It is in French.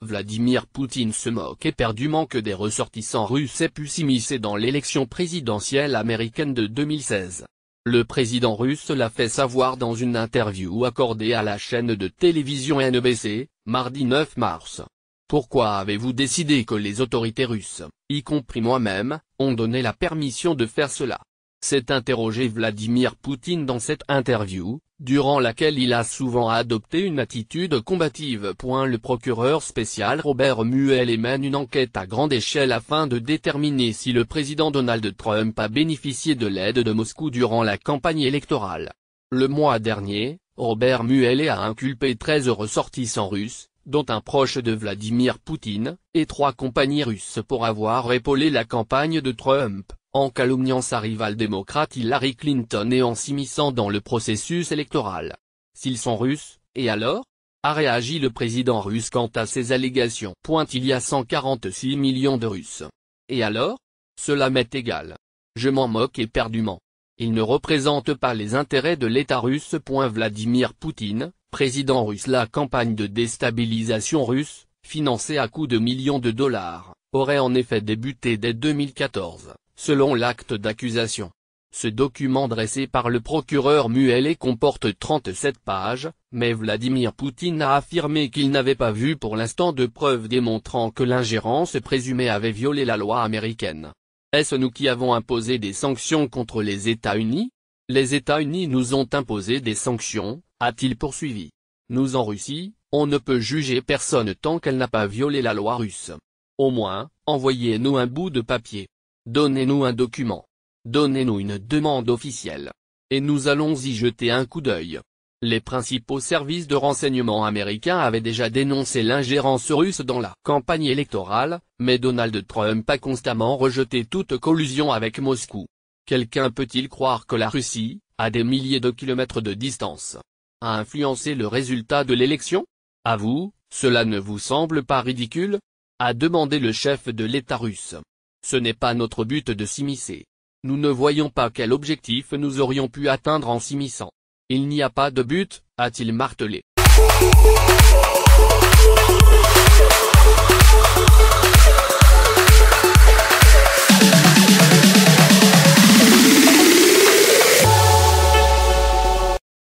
Vladimir Poutine se moque éperdument que des ressortissants russes aient pu s'immiscer dans l'élection présidentielle américaine de 2016. Le président russe l'a fait savoir dans une interview accordée à la chaîne de télévision NBC, mardi 9 mars. Pourquoi avez-vous décidé que les autorités russes, y compris moi-même, ont donné la permission de faire cela? S'est interrogé Vladimir Poutine dans cette interview, durant laquelle il a souvent adopté une attitude combative. Le procureur spécial Robert Mueller mène une enquête à grande échelle afin de déterminer si le président Donald Trump a bénéficié de l'aide de Moscou durant la campagne électorale. Le mois dernier, Robert Mueller a inculpé 13 ressortissants russes, dont un proche de Vladimir Poutine, et 3 compagnies russes pour avoir épaulé la campagne de Trump, en calomniant sa rivale démocrate Hillary Clinton et en s'immisçant dans le processus électoral. S'ils sont russes, et alors? A réagi le président russe quant à ces allégations. Il y a 146 millions de Russes. Et alors? Cela m'est égal. Je m'en moque éperdument. Ils ne représentent pas les intérêts de l'État russe. Vladimir Poutine, président russe. La campagne de déstabilisation russe, financée à coups de millions de dollars, aurait en effet débuté dès 2014. Selon l'acte d'accusation. Ce document dressé par le procureur Mueller comporte 37 pages, mais Vladimir Poutine a affirmé qu'il n'avait pas vu pour l'instant de preuves démontrant que l'ingérence présumée avait violé la loi américaine. Est-ce nous qui avons imposé des sanctions contre les États-Unis? Les États-Unis nous ont imposé des sanctions, a-t-il poursuivi. Nous en Russie, on ne peut juger personne tant qu'elle n'a pas violé la loi russe. Au moins, envoyez-nous un bout de papier. Donnez-nous un document. Donnez-nous une demande officielle. Et nous allons y jeter un coup d'œil. Les principaux services de renseignement américains avaient déjà dénoncé l'ingérence russe dans la campagne électorale, mais Donald Trump a constamment rejeté toute collusion avec Moscou. Quelqu'un peut-il croire que la Russie, à des milliers de kilomètres de distance, a influencé le résultat de l'élection? À vous, cela ne vous semble pas ridicule? A demandé le chef de l'État russe. Ce n'est pas notre but de s'immiscer. Nous ne voyons pas quel objectif nous aurions pu atteindre en s'immisçant. Il n'y a pas de but, a-t-il martelé.